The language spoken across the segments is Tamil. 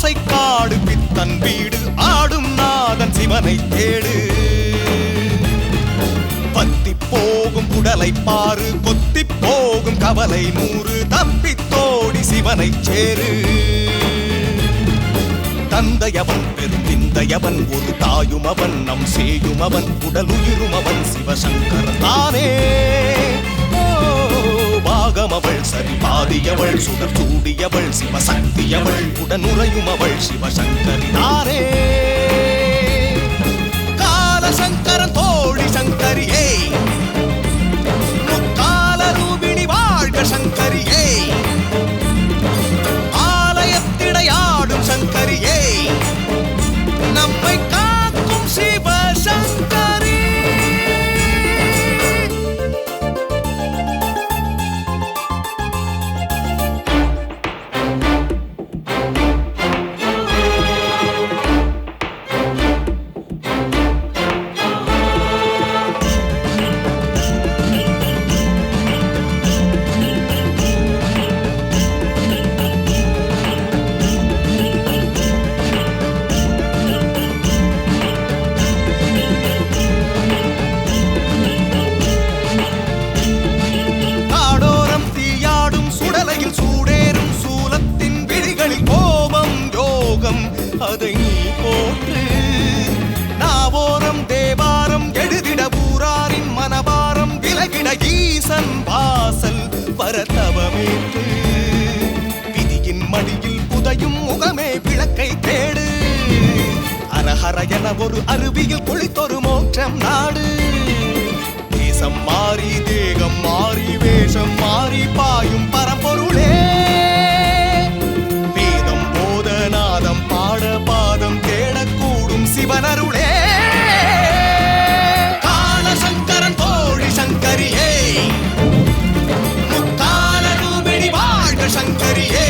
ஆசை காடு பித்தன் வீடு ஆடும் நாதன் சிவனை தேடு. பத்தி போகும் குடலை பாரு கொத்தி போகும் கவலை 100 தப்பித்தோடி சிவனை சேரு. தந்தையவன் பெருந்திந்தையவன் ஒரு தாயும் அவன் நம் சேயும் அவன் உடல் உயிரும் அவன் சிவசங்கர் தானே. பாகம் அவள் சரி பாதியவள் சுடர் சூடியவள் சிவசக்தியவள் உடனுறையும் அவள் சிவசங்கரி தானே. காலசங்கரன் தோழி சங்கரியே முக்கால ரூபிணி வாழ்க சங்கரியே ஆலயத்திடையாடும் சங்கரியே நம்மை காக்கும் சிவசங்கரி. அதை நீ போற்று. நாவோரம் தேவாரம் எழுதிட ஊராரின் மனபாரம் விலகிட ஈசன் வாசல் பரதவமேற்று. விதியின் மடியில் புதையும் முகமே விளக்கை தேடு. அரஹர என ஒரு அருவியில் குளித்தொரு மோட்சம் நாடு. தேசம் மாறி தேகம் மாறி வேஷம் மாறி பாயும் பரம்பொருளே. நாதம் பாட பாதம் தேடக்கூடும் சிவனருளே. காலசங்கரன் தோழி சங்கரியே முக்கால ரூபிணி வாழ்க சங்கரியே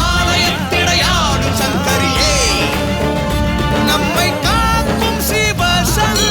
ஆலயத்திடையாடும் சங்கரியே நம்மை காக்கும் சிவசங்கரி.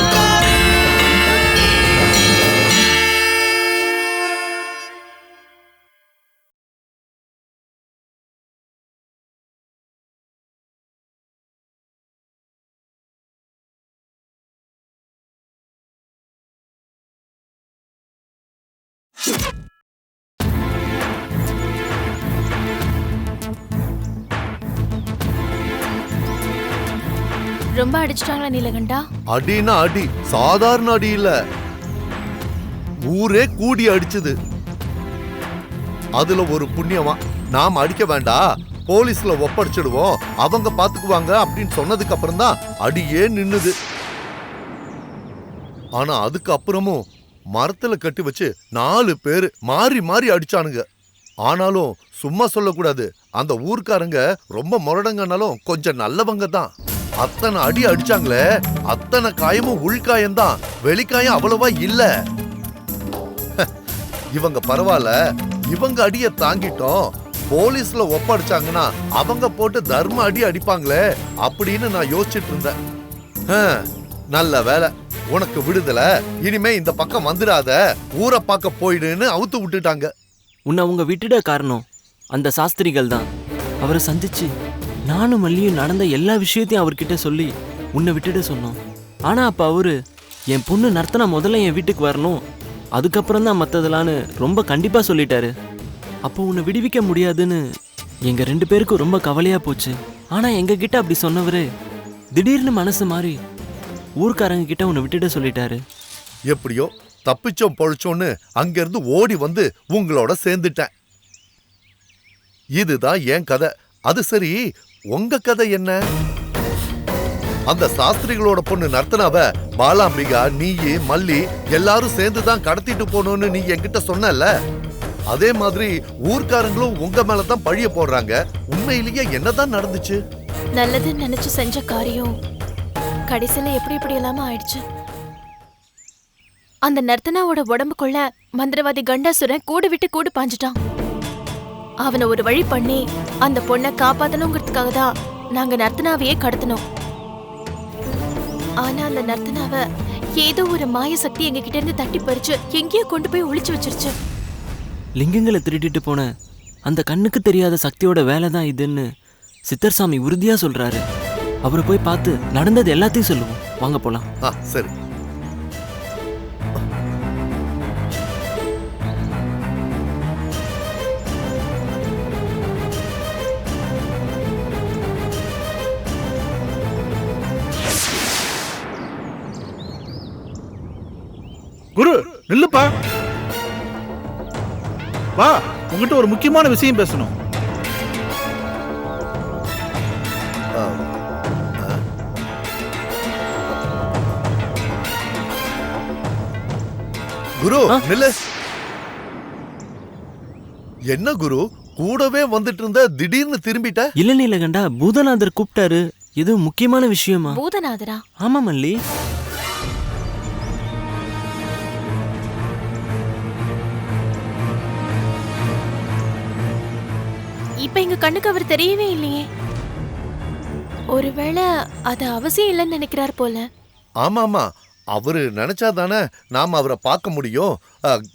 ரொம்ப அடிச்சிட்டாங்களா நீலகண்டா? அடினா அடி, சாதாரண அடி இல்ல, ஊரே கூடி அடிச்சது. அதுல ஒரு புண்ணியமா நாம அடிக்க வேண்டாம், போலீஸ்ல ஒப்படைச்சிடுவோம், அவங்க பாத்துக்குவாங்க அப்படின்னு சொன்னதுக்கு அப்புறம் தான் அடியே நின்னுது. ஆனா அதுக்கு அப்புறமும் மரத்துல கட்டி வச்சு 4 பேரு மாறி மாறி அடிச்சானுங்க. ஆனாலும் சும்மா சொல்லக்கூடாது, அந்த ஊர்க்காரங்க ரொம்ப முரடங்கனாலும் கொஞ்சம் நல்லவங்க தான். அத்தனை அடி அடிச்சாங்களே, அத்தனை காயமும் உள்காயம்தான், வெளிக்காயம் அவ்வளவா இல்ல. இவங்க பரவாயில்ல, இவங்க அடிய தாங்கிட்டோம், போலீஸ்ல ஒப்படைச்சாங்கன்னா அவங்க போட்டு தர்ம அடி அடிப்பாங்களே அப்படின்னு நான் யோசிச்சுட்டு இருந்தேன். நல்ல வேலை, உனக்கு விடுதலை, இனிமே இந்த பக்கம் வந்துடாத, ஊரை பார்க்க போயிடுன்னு அவுத்து விட்டுட்டாங்க. உன்னை அவங்க விட்டுட காரணம் அந்த சாஸ்திரிகள் தான். அவரை சந்திச்சு நானும் மல்லியும் நடந்த எல்லா விஷயத்தையும் அவர்கிட்ட சொல்லி உன்னை விட்டுட சொன்னோம். ஆனா அப்ப அவரு என் பொண்ணு நர்த்தனா முதல்ல என் வீட்டுக்கு வரணும், அதுக்கப்புறம் தான் மற்றதெல்லான்னு ரொம்ப கண்டிப்பா சொல்லிட்டாரு. அப்போ உன்னை விடுவிக்க முடியாதுன்னு எங்க 2 பேருக்கும் ரொம்ப கவலையா போச்சு. ஆனா எங்க கிட்ட அப்படி சொன்னவரு திடீர்னு மனசு மாறி ஊர்க்காரங்க கிட்ட உன்னை விட்டுட சொல்லிட்டாரு. எப்படியோ தப்பிச்சோம் பொழைச்சோன்னு அங்கிருந்து ஓடி வந்து உங்களோட சேர்ந்துட்டேன். இதுதான் என் கதை. அது சரி, உங்க கதை என்ன? அந்த சாஸ்திரிகளோட பொண்ணு நர்த்தனாவ பாலாம்பிகா, நீயே, மல்லி எல்லாரும் சேர்ந்துதான் கடத்திட்டு போனோன்னு நீ என்கிட்ட சொன்னல, அதே மாதிரி ஊர்க்காரங்களும் உங்க மேலதான் பழிய போடுறாங்க. உண்மையிலேயே என்னதான் நடந்துச்சு? நல்லதுன்னு நினைச்சு செஞ்ச காரியம் கடைசியில எப்படி எல்லாம ஆயிடுச்சு. அந்த நர்த்தனாவோட உடம்புக்குள்ள மந்திரவாதி கண்டாசுரன் கூடு விட்டு கூடு பாஞ்சிட்டான். அவனை ஒரு வழி பண்ணி அந்த பொண்ணை காப்பாத்தணுங்கிறதுக்காக தான் நாங்க நர்த்தனாவையே கடத்தினோம். ஆனா அந்த நர்த்தனாவ ஏதோ ஒரு மாய சக்தி எங்க கிட்ட இருந்து தட்டி பறிச்சு எங்கேயோ கொண்டு போய் ஒளிச்சு வச்சிருச்சு. லிங்கங்களை திருட்டிட்டு போன அந்த கண்ணுக்கு தெரியாத சக்தியோட வேலை தான் இதுன்னு சித்தர் சாமி உறுதியா சொல்றாரு. அவரை போய் பார்த்து நடந்தது எல்லாத்தையும் சொல்லுவோம். வாங்க போலாம். சரி. குரு நில்லுப்பா, வா, உங்ககிட்ட ஒரு முக்கியமான விஷயம் பேசணும். குரு நில்லு. என்ன குரு, கூடவே வந்துட்டு இருந்த, திடீர்னு திரும்பிட்ட? இல்ல நீலகண்டா, பூதநாதர் கூப்பிட்டாரு. இது முக்கியமான விஷயமா? பூதநாதரா? ஆமா மல்லி. இப்ப எங்க கண்ணுக்கு அவர் தெரியவே இல்லையே. ஒருவேளை அது அவசியம் இல்லைன்னு நினைக்கிறார் போல. ஆமா ஆமா, அவரு நினைச்சாதானே நாம அவரை பார்க்க முடியும்.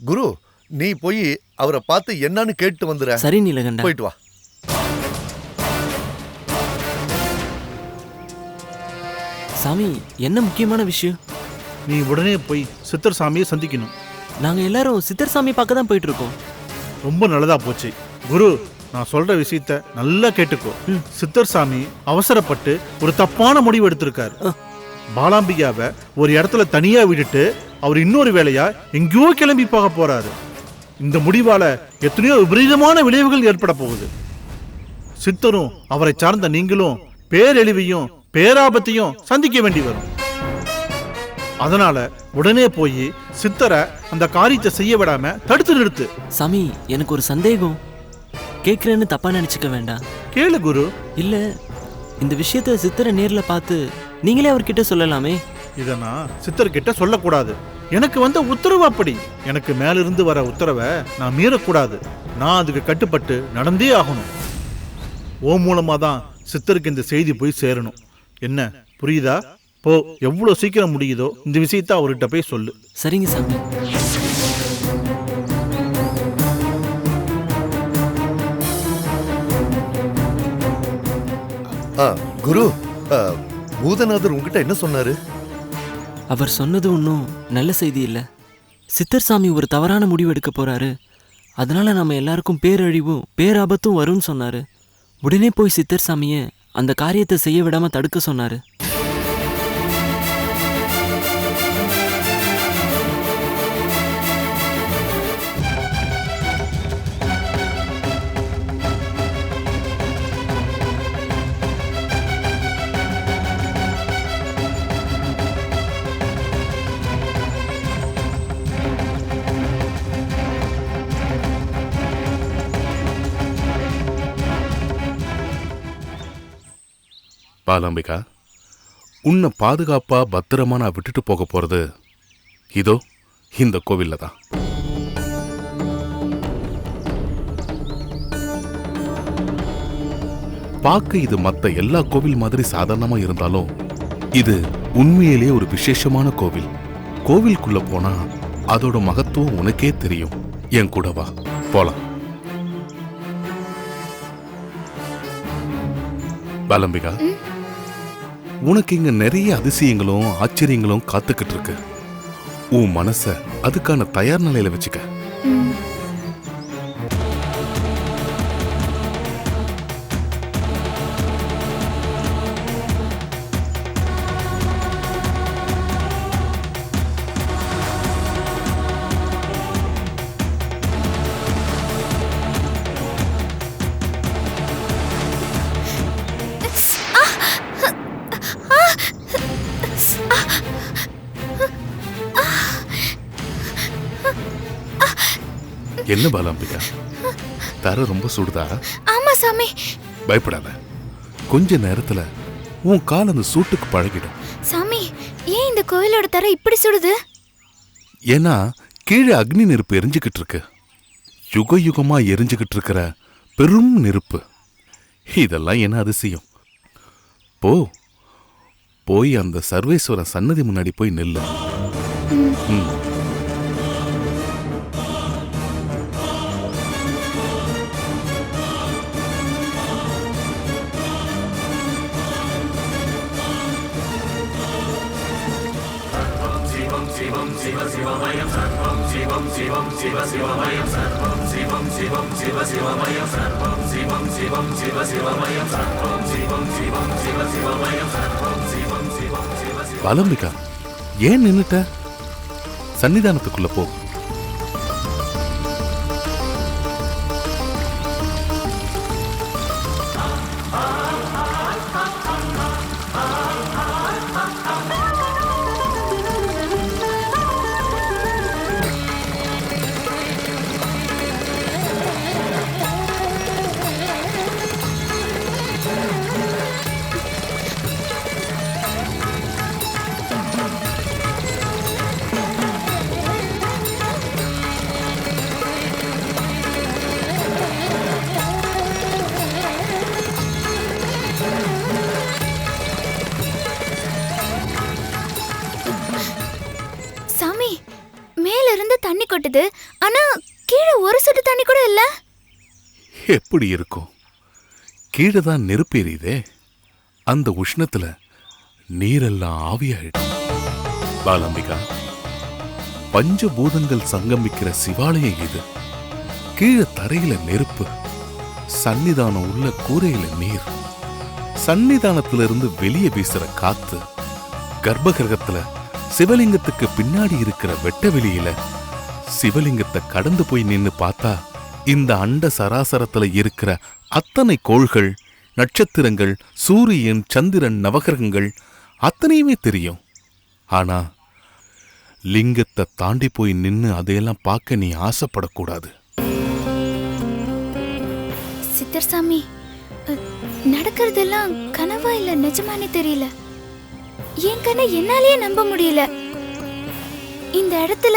குரு, நீ போய் அவரை பார்த்து என்னன்னு கேட்டு வந்துற. சரி நீலகண்டா, போயிட்டு வா. சாமி, என்ன முக்கியமான விஷயம்? நீ உடனே போய் சித்தர் சாமியை சந்திக்கணும். நாங்க எல்லாரும் சித்தர் சாமி பார்க்க தான் போயிட்டு இருக்கோம். ரொம்ப நல்லதா போச்சு. குரு, நான் சொல்ற விஷயத்த நல்லா கேட்டுக்கோ. சித்தர் சாமி அவசரப்பட்டு ஒரு தப்பான முடிவு எடுத்திருக்காரு. பாலாம்பிகாவை ஒரு இடத்துல தனியா விட்டுட்டு அவர் இன்னொரு வேலையா எங்கேயோ கிளம்பி போக போறாரு. இந்த முடிவால எத்தனையோ விபரீதமான விளைவுகள் ஏற்பட போகுது. சித்தரும் அவரை சார்ந்த நீங்களும் பேரழிவையும் பேராபத்தையும் சந்திக்க வேண்டி வரும். அதனால உடனே போய் சித்தரை அந்த காரியத்தை செய்ய விடாம தடுத்து நிறுத்து. சாமி, எனக்கு ஒரு சந்தேகம். கேட்கிறேன்னு தப்பா நினைச்சுக்க வேண்டாம். கேளு குரு. இல்ல, இந்த விஷயத்த சித்தரை நேர்ல பார்த்து நீங்களே அவர்கிட்ட சொல்லலாமே. இத நான் சித்தர்கிட்ட சொல்லக்கூடாது. எனக்கு வந்த உத்தரவு அப்படி. எனக்கு மேலிருந்து வர உத்தரவை நான் மீறக்கூடாது. நான் அதுக்கு கட்டுப்பட்டு நடந்தே ஆகணும். ஓ மூலமா தான் சித்தருக்கு இந்த செய்தி போய் சேரணும். என்ன புரியுதா? போ, எவ்வளவு சீக்கிரம் முடியுதோ இந்த விஷயத்த அவர்கிட்ட போய் சொல்லு. சரிங்க சாமி. குரு, பூதநாதர் உங்ககிட்ட என்ன சொன்னாரு? அவர் சொன்னது ஒன்றும் நல்ல செய்தி இல்ல. சித்தர் சாமி ஒரு தவறான முடிவு எடுக்க போறாரு. அதனால நம்ம எல்லாருக்கும் பேரழிவும் பேராபத்தும் வரும்னு சொன்னாரு. உடனே போய் சித்தர் சாமியை அந்த காரியத்தை செய்ய விடாம தடுக்க சொன்னாரு. பாலாம்பிகா, உன்னை பாதுகாப்பா பத்திரமா நான் விட்டுட்டு போக போறது இதோ இந்த கோவில்ல தான். பார்க்க இது மத்த எல்லா கோவில் மாதிரி சாதாரணமா இருந்தாலும் இது உண்மையிலேயே ஒரு விசேஷமான கோவில். கோவிலுக்குள்ள போனா அதோட மகத்துவம் உனக்கே தெரியும். என் கூட வா, போலாம். பாலாம்பிகா, உனக்கு இங்க நிறைய அதிசயங்களும் ஆச்சரியங்களும் காத்துக்கிட்டு இருக்கு. உன் மனச அதுக்கான தயார் நிலையில வச்சுக்க. என்ன பாலாம்பிகா, தர ரொம்ப சுடுதா? ஆமா சாமி. பயப்படாத, கொஞ்ச நேரத்துல உன் கால் அந்த சூட்டுக்கு பழகிடும். சாமி, ஏன் இந்த கோயிலோட தர இப்படி சுடுது? ஏன்னா கீழே அக்னி நெருப்பு எரிஞ்சுக்கிட்டு இருக்கு. யுக யுகமா எரிஞ்சுக்கிட்டு இருக்கிற பெரும் நெருப்பு. இதெல்லாம் என்ன அதிசயம்? போய் அந்த சர்வேஸ்வரன் சன்னதி முன்னாடி போய் நில்லு. பாலம்பிகா, ஏன் நின்னுட்ட? சன்னிதானத்துக்குள்ள போ. சாமி, மேல இருந்து தண்ணி கொட்டுது, ஆனா கீழே ஒரு சொட்டு தண்ணி கூட இல்ல. எப்படி இருக்கும்? கீழே தான் நெருப்பு எரியுதே. அந்த உஷ்ணத்துல நீரெல்லாம் ஆவியாயிடும். பாலம்பிகா, பஞ்சபூதங்கள் சங்கமிக்கிற சிவாலயம் இது. கீழே தரையில நெருப்பு, சன்னிதானம் உள்ள கூரையில நீர், சன்னிதானத்திலிருந்து வெளியே வீசுற காத்து, கர்ப்பகிரகத்துல சிவலிங்கத்துக்கு பின்னாடி இருக்கிற வெட்ட வெளியில சிவலிங்கத்தை கடந்து போய் நின்னு பார்த்தா இந்த அண்ட சராசரத்துல இருக்கிற அத்தனை கோள்கள், நட்சத்திரங்கள், சூரியன், சந்திரன், நவகிரகங்கள் அத்தனையுமே தெரியும். ஆனா லிங்கத்தை தாண்டி போய் நின்னு அதையெல்லாம் பார்க்க நீ ஆசைப்படக்கூடாது. சித்தர் சாமி, நடக்கிறதெல்லாம் கனவா இல்ல நிஜமானே தெரியல. என் கண்ணை என்னாலேயே நம்ப முடியல. இந்த இடத்துல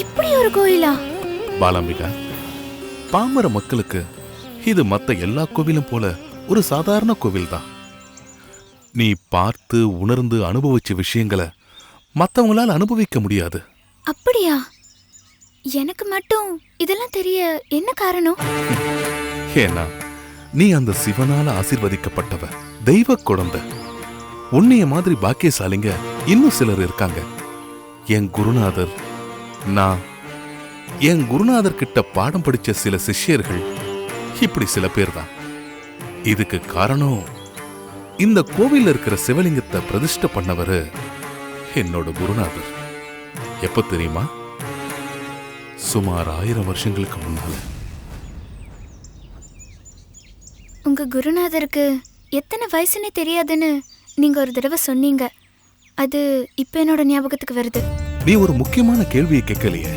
இப்படி ஒரு கோயிலா? பாலாம்பிகா, பாமர மக்களுக்கு இது மத்த எல்லா கோவிலும் போல ஒரு சாதாரண கோவில் தான். நீ பார்த்து உணர்ந்து அனுபவிச்ச விஷயங்களை மத்தவங்களால அனுபவிக்க முடியாது. அப்படியா? எனக்கு மட்டும் இதெல்லாம் தெரிய என்ன காரணம்? ஏன்னா நீ அந்த சிவனால ஆசீர்வதிக்கப்பட்டவ, தெய்வ குழந்தை. உன்னைய மாதிரி பாக்கியசாலிங்க இன்னும் சிலர் இருக்காங்க. என் குருநாதர், நான், என் குருநாதர் கிட்ட பாடம் படிச்ச சில சிஷ்யர்கள், இப்படி சில பேர் தான். இதுக்கு காரணம் இந்த கோவில்ல இருக்கிற சிவலிங்கத்தை பிரதிஷ்டை பண்ணவரு என்னோட குருநாதர். எப்ப தெரியுமா? சுமார் 1000 வருஷங்களுக்கு முன்னால. உங்க குருநாதருக்கு எத்தனை வயசுன்னு தெரியாதுன்னு நீங்க ஒரு தடவை சொன்னீங்க. அது இப்ப என்னோட ஞாபகத்துக்கு வருது. நீ ஒரு முக்கியமான கேள்வியை கேட்கலையே.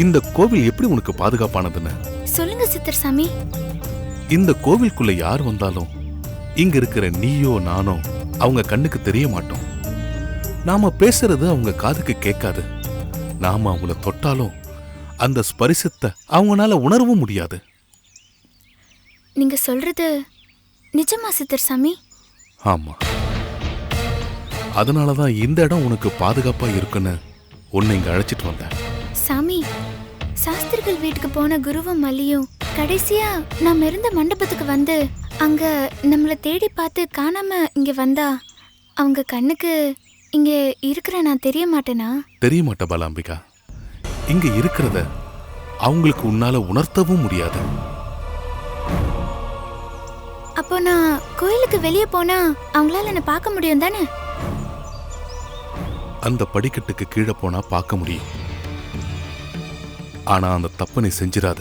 இந்த கோவில் எப்படி உனக்கு பாதுகாப்பானதுன்னு சொல்லுங்க சித்தர் சாமி. இந்த கோவிலுக்குள்ள யார் வந்தாலும் இங்க இருக்கிற நீயோ நானோ அவங்க கண்ணுக்கு தெரிய மாட்டோம். நாம பேசுறது அவங்க காதுக்கு கேட்காது. நாம அவங்கள தொட்டாலும் அந்த ஸ்பரிசத்தை அவங்களால உணரவும் முடியாது. நீங்க சொல்றது நிஜமா சித்தர் சாமி? ஆமா. அதனாலதான் இந்த இடம் உனக்கு பாதுகாப்பா இருக்குன்னு உன்னை இங்க அழைச்சிட்டு வந்தேன். சாமி, சாஸ்திரிகள் வீட்டுக்கு போன குருவும் மல்லியும் கடைசியா நாம இருந்த மண்டபத்துக்கு வந்து அங்க நம்மள தேடி பார்த்து காணாம இங்க வந்தா அவங்க கண்ணுக்கு இங்க இருக்கிற நான் தெரிய மாட்டேனா? தெரிய மாட்ட பாலாம்பிகா. இங்க இருக்கிறத அவங்களுக்கு உன்னால உணர்த்தவும் முடியாது. அப்போ நான் கோயிலுக்கு வெளியே போனா அவங்களால என்ன பார்க்க முடியும் தானே? அந்த படிக்கட்டுக்கு கீழே போனா பார்க்க முடியும். ஆனா அந்த தப்பை நீ செஞ்சிராத.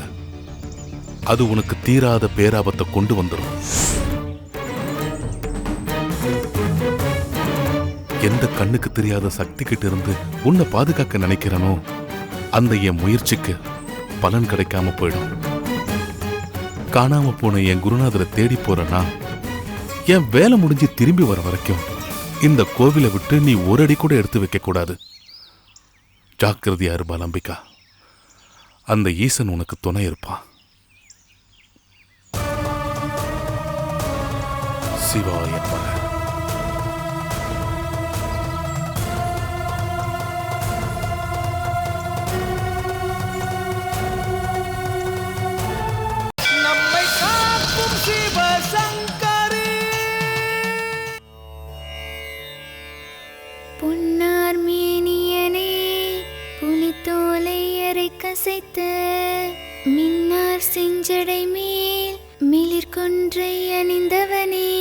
அது உனக்கு தீராத பேராபத்தை கொண்டு வந்துடும். எந்த கண்ணுக்கு தெரியாத சக்தி கிட்ட இருந்து உன்னை பாதுகாக்க நினைக்கிறனோ அந்த என் முயற்சிக்கு பலன் கிடைக்காம போயிடும். காணாம போன என் குருநாதரை தேடி போறனா என் வேலை முடிஞ்சு திரும்பி வர வரைக்கும் இந்த கோவிலை விட்டு நீ ஒரு அடி கூட எடுத்து வைக்க கூடாது. ஜாக்கிரதையா இரு பாலாம்பிகா. அந்த ஈசன் உனக்கு துணை இருப்பான். சிவாய நமக. நம்மை காக்கும் சிவசங்கரி. பொன்னார் மேனியனே தோலை அரை கசைத்த மின்னார் செஞ்சடை மேல் மிளிர் கொன்றை அணிந்தவனே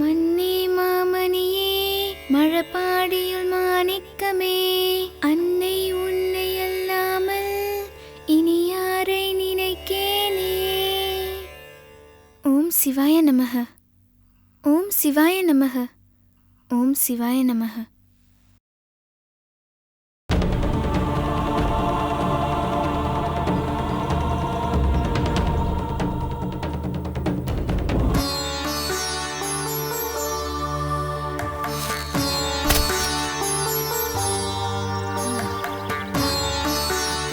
மன்னே மாமணியே மழபாடியுள் மாணிக்கமே அன்னை உன்னை அல்லாமல் இனி யாரை நினைக்கேனே. ஓம் சிவாய நமக. ஓம் சிவாய நமக. ஓம் சிவாய நமக.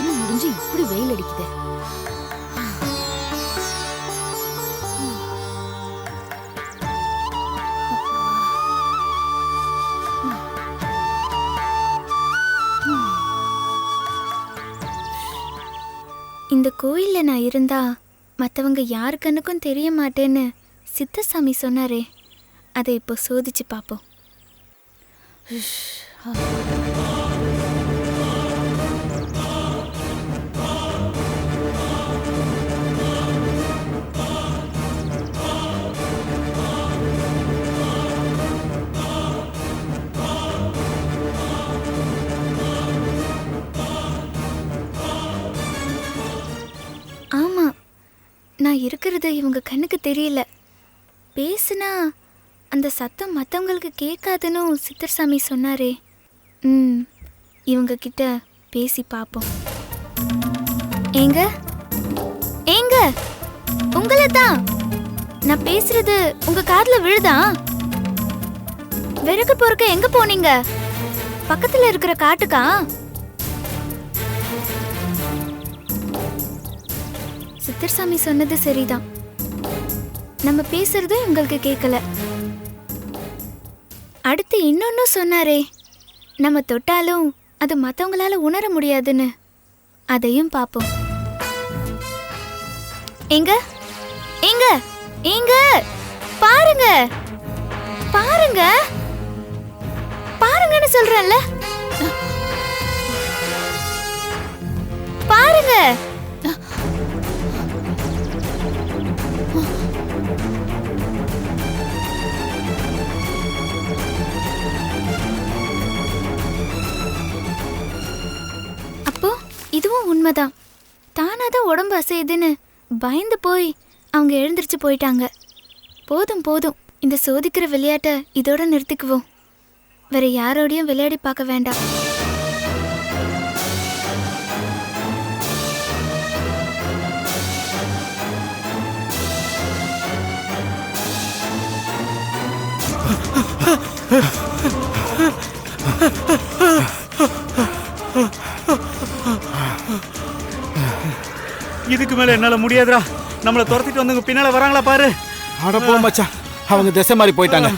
முடிஞ்சு இப்படி வெயில் அடிக்குது. இந்த கோயில்ல நான் இருந்தா மற்றவங்க யாரு கண்ணுக்கும் தெரிய மாட்டேன்னு சித்தசாமி சொன்னாரே, அதை இப்போ சோதிச்சு பார்ப்போம். ஆமா, நான் இருக்கிறது இவங்க கண்ணுக்கு தெரியல. பேசுனா அந்த சத்தம் மற்றவங்களுக்கு கேட்காதுன்னு சித்தர்சாமி சொன்னாரே. இவங்க கிட்ட பேசி பார்ப்போம். ஏங்க ஏங்க, உங்களை தான். நான் பேசுறது உங்க காதுல விழுதா? விறகு பொறுக்க எங்க போனீங்க? பக்கத்துல இருக்கிற காட்டுக்கா? சித்தர்சாமி சொன்னது சரிதான். நம்ம பேசுறது உங்களுக்கு கேட்கல. அடுத்து இன்னொன்னு சொன்னாரே, நம்ம தொட்டாலும் அது மற்றவங்களால உணர முடியாதுன்னு. அதையும் பார்ப்போம். எங்க எங்க எங்க பாருங்க பாருங்க பாருங்கன்னு சொல்றேன்ல, பாருங்க. அப்போ இதுவும் உண்மைதான். தானாதான் உடம்பு அசையுதுன்னு பயந்து போய் அவங்க எழுந்திருச்சு போயிட்டாங்க. போதும் போதும், இந்த சோதிக்கிற விளையாட்டை இதோட நிறுத்திக்குவோம். வேற யாரோடையும் விளையாடி பார்க்க வேண்டாம். இதுக்கு மேல என்னால முடியாதுடா. நம்மள துரத்திட்டு வந்தவங்க பின்னால வராங்களா பாரு. அட போ மச்சான், அவங்க திசை மாதிரி போயிட்டாங்க.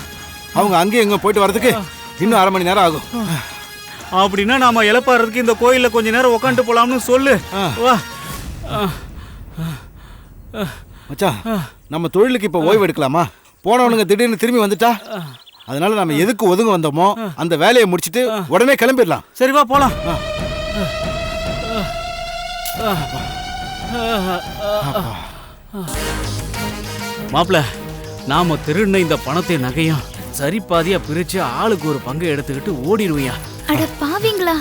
அவங்க அங்கேயும் எங்க போயிட்டு வரதுக்கு இன்னும் 1/2 மணி நேரம் ஆகும். அப்படின்னா நாம இழப்பாறதுக்கு இந்த கோயில்ல கொஞ்ச நேரம் உட்காந்து போலாம்னு சொல்லு. வா மச்சான், நம்ம தொழிலுக்கு இப்ப ஓய்வு எடுக்கலாமா? போனவனுங்க திடீர்னு திரும்பி வந்துட்டா, அதனால நம்ம எதுக்கு ஒதுங்க வந்தோமோ அந்த வேலையை முடிச்சிட்டு உடனே கிளம்பிடலாம். சரி வா போலாம். மாப்ள, நாம திருடின இந்த பணத்தை நகையும் சரி பாதியா பிரிச்சு ஆளுக்கு ஒரு பங்கு எடுத்துக்கிட்டு ஓடிடுவியா? அட பாவீங்களா,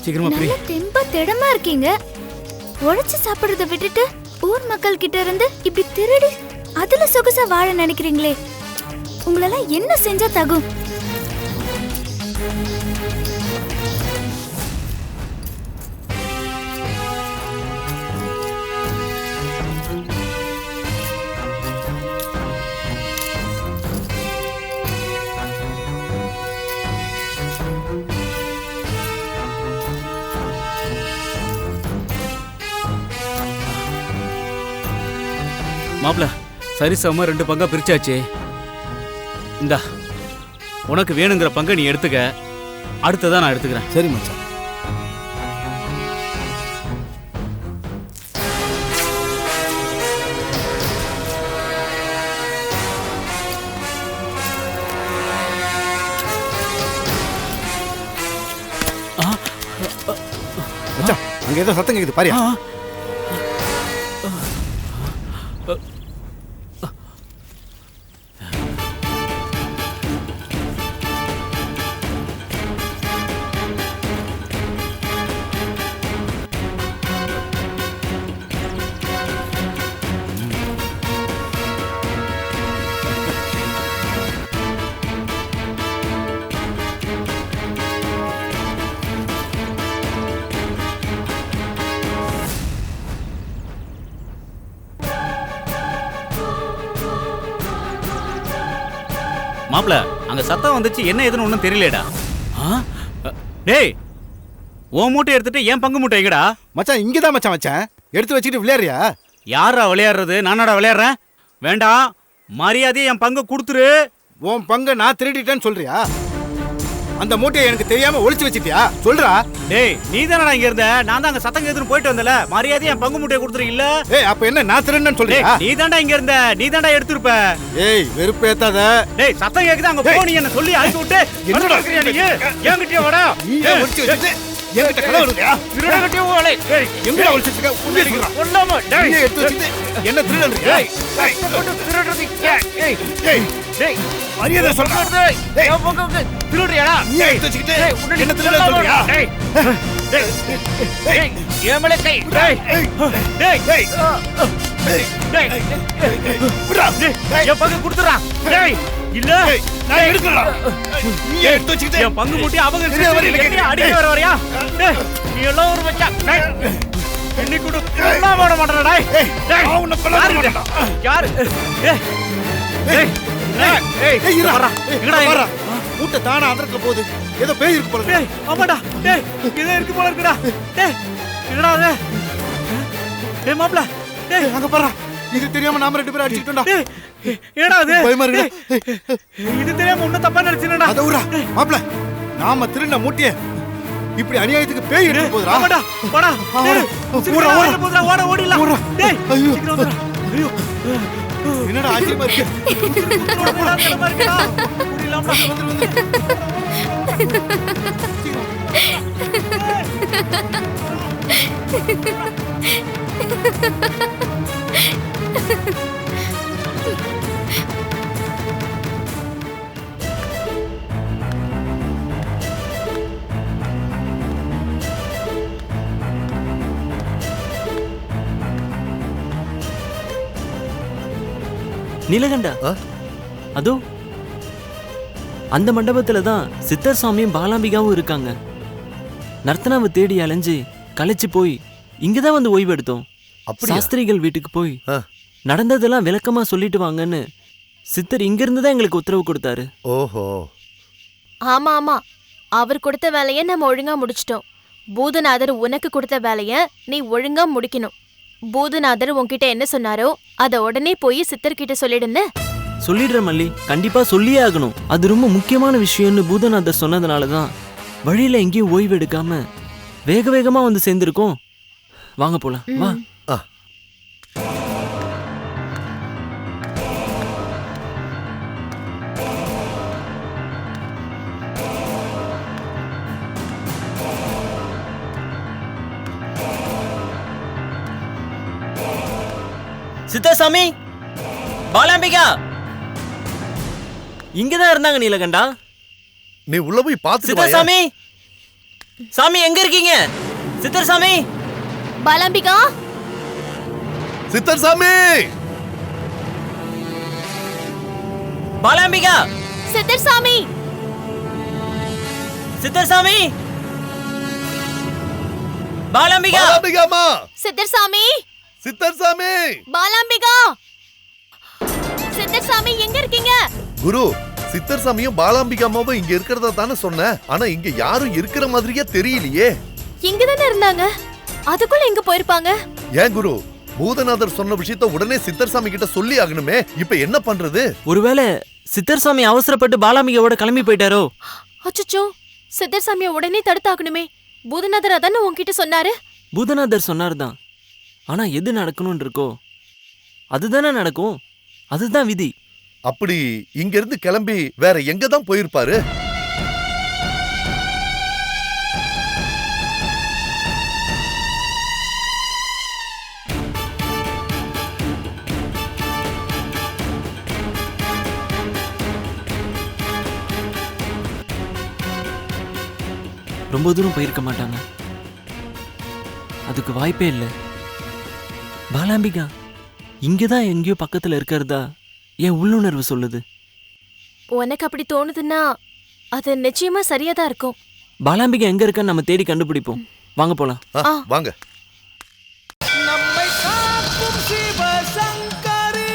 சீக்கிரமா பிரி. நல்ல தெம்பா திடமா இருக்கீங்க. உழைச்சு சாப்பிடுறத விட்டுட்டு ஊர் மக்கள் கிட்ட இருந்து இப்படி திருடி அதுல சொகுசா வாழ நினைக்கிறீங்களே, உங்களெல்லாம் என்ன செஞ்சா தகும்? மாப்ள, சரி சமமா 2 பங்கா பிரிச்சாச்சு. இந்தா, உனக்கு வேணுங்கிற பங்கை நீ எடுத்துக்க. அடுத்ததான் நான் எடுத்துக்கிறேன். சரி மச்சான். மச்சான் அங்க ஏதோ சத்தம் கேக்குது பாரியா. மாப்ள அங்க சத்தம் வந்துச்சு, என்ன ஏதுன்னு ஒன்றும் தெரியலடா. டேய் உன் மூட்டை எடுத்துட்டு என் பங்கு மூட்டை எங்கடா? மச்சான் இங்கதான் மச்சான் வச்சேன். எடுத்து வச்சுட்டு விளையாடுறியா? யாரா விளையாடுறது? நானடா விளையாடுறேன். வேண்டாம், மரியாதையை என் பங்கு கொடுத்துரு. உன் பங்கை நான் திருடிட்டேன்னு சொல்றியா? அந்த மூட்டையை எனக்கு தெரியாம ஒளிச்சு வச்சிட்டியா? சொல்றா. டேய் நீ தானடா இங்க இருந்த, நான் தான் அங்க சத்தம் கேத்துன்னு போயிட்டு வந்தல. மரியாதையை என் பங்கு மூட்டையை கொடுத்துருக்கீல்ல? ஏய் அப்ப என்ன நான் திருடன்னு சொல்றியா? நீ தான்டா இங்க இருந்த, நீ தான்டா எடுத்துருப்ப. ஏய் வெறுப்பேத்தாத. டேய் சத்தம் கேக்குது, அங்க போ. நீ என்ன சொல்லி அழைச்சு விட்டு என்னடா இருக்கறியா நீ? என்கிட்டயே வாடா. நீ ஒளிச்சு வச்சிட்டு என்கிட்ட கலவ விடுறியா? திருடகிட்டே ஓலை. ஏய் எங்கடா ஒளிச்சு வச்சிருக்க? உள்ள இருக்கறா. கொல்லாம டேய் நீ எடுத்து வச்சிட்டு என்ன திருடன்றியா? ஏய் திருடுறது. ஏய் ஏய் டேய் மரியாதை சொல்றா. டேய் ஏய் என் பங்கு திருடுறியாடா? நீ எடுத்து வச்சிட்டு என்ன திருடன்னு சொல்றியா? டேய் டேய் டேய் ஏமலே கை. டேய் ஏய் டேய் ஏய் டேய் விடுடா. என் பங்கு கொடுத்துறா. டேய் இல்ல நான் எடுக்கறேன். நீ எடுத்து வச்சிட்டு என் பங்கு மூட்டி அவங்க என்ன வரையில கேக்குறியா? அடிக்க வரையா? டேய் நீ எல்லாம் ஒரு வச்சா. டேய் என்னை கூட கொல்லாம விட மாட்டேடா. டேய் டேய் நான் உன்னை கொல்லாம விட மாட்டேன். யாரு? டேய் டேய் ஏய் ஏய் இருடா. வரா. எங்கடா வரா. மூட்டை தானா அந்தரத்துல போகுது. ஏதோ பேய் இருக்கு போல இருக்கு. டேய் ஆமாடா. டேய் இங்க இருக்கு போல இருக்குடா. டேய் என்னடா அது? டேய் மாப்ள. டேய் அங்க பாரு. இது தெரியாம நாம ரெண்டு பேரும் அடிச்சிட்டோம்டா. டேய் என்னடா அது? பயமா இருக்குடா. இது தெரியாம உன்ன தப்பா நினைச்சேனடா. அத உரா. மாப்ள நாம திருடின மூட்டைய இப்படி அநியாயத்துக்கு பேய் எடுத்து போகுதுடா. ஆமாடா. வாடா. டேய் ஓட ஓட போடா. ஓட ஓடிடலாம். டேய் ஐயோ சீக்கிரம் வந்துடா. ஐயோ என்னடா ஆச்சரியமா இருக்கு. போடா போடா கிளம்பா இருக்கடா. ஓடிடலாம்டா. வந்து நீலகண்டா ஆ? அதோ அந்த மண்டபத்துல தான் சித்தர் சாமியும் பாலாம்பிகாவும் இருக்காங்க. நர்த்தனாவை தேடி அலைஞ்சு களைச்சு போய் இங்கதான் வந்து ஓய்வு எடுத்தோம். அப்படியா? சாஸ்திரிகள் வீட்டுக்கு போய் ஆ. நடந்ததெல்லாம் விளக்கமா சொல்லிட்டு வாங்கன்னு சித்தர் இங்க இருந்து தான் எங்களுக்கு உத்தரவு கொடுத்தாரு. ஓஹோ. ஆமா ஆமா, அவர் கொடுத்த வேலைய நம்ம ஒழுங்கா முடிச்சிட்டோம். பூதநாதர் உனக்கு கொடுத்த வேலைய நீ ஒழுங்கா முடிக்கணும். பூதநாதர் உன்கிட்ட என்ன சொன்னாரோ அத உடனே போய் சித்தர்கிட்ட சொல்லிடுன்னு. சொல்லிடுற மல்லி, கண்டிப்பா சொல்லியே ஆகணும். அது ரொம்ப முக்கியமான விஷயம்னு பூதநாதர் சொன்னதுனாலதான் வழியில எங்கேயும் ஓய்வு எடுக்காம வேக வேகமா வந்து சேர்ந்திருக்கோம். வாங்க போலாம். வா. ஆ. சித்தர் சாமி, பாலாம்பிகா இங்கதான் இருந்தாங்க. நீலகண்டா, நீ உள்ள போய் பாத்துட்டு சித்தர் வாயா. சாமி, சாமி எங்க இருக்கீங்க? சித்தர் சாமி, பாலாம்பிகா, சித்தர் சாமி, பாலாம்பிகா, சித்தர் சாமி, சித்தர் சாமி, பாலாம்பிகா, பாலாம்பிகாமா, சித்தர் சாமி, சித்தர் சாமி. பாலாம்பிகா, சித்தர் சாமி எங்க இருக்கீங்க? குரு, சித்தர் சாமியும் பாலாம்பிகாமாவும் இங்க இருக்கிறதா தானே சொன்னேன். ஆனா இங்க யாரும் இருக்கிற மாதிரியே தெரியலையே. இங்கதானே இருந்தாங்க, அதுக்குள்ள எங்க போயிருப்பாங்க? ஏன் குரு, பூதநாதர் சொன்ன விஷயத்த உடனே சித்தர் சாமி கிட்ட சொல்லி ஆகணுமே. இப்ப என்ன பண்றது? ஒருவேளை சித்தர் சாமி அவசரப்பட்டு பாலாம்பிகாவோட கிளம்பி போயிட்டாரோ? அச்சச்சோ, சித்தர் சாமியை உடனே தடுத்தாக்கணுமே. பூதநாதர் அதானே உன்கிட்ட சொன்னாரு. பூதநாதர் சொன்னார்தான். ஆனா எது நடக்கணும்னு இருக்கோ அதுதானே நடக்கும். அதுதான் விதி. அப்படி இங்க இருந்து கிளம்பி வேற எங்க தான் போயிருப்பாரு? ரொம்ப தூரம் போயிருக்க மாட்டாங்க. அதுக்கு வாய்ப்பே இல்லை. பாலாம்பிகா இங்கதான் எங்கேயோ பக்கத்துல இருக்கிறதா என் உள்ளுணர்வு சொல்லுது. உனக்கு அப்படி தோணுதுன்னா அது நிச்சயமா சரியா தான் இருக்கும். பாலாம்பிகா எங்க இருக்கான்னு நம்ம தேடி கண்டுபிடிப்போம். வாங்க போலாம். வாங்க. நம்மை காக்கும் சிவசங்கரி.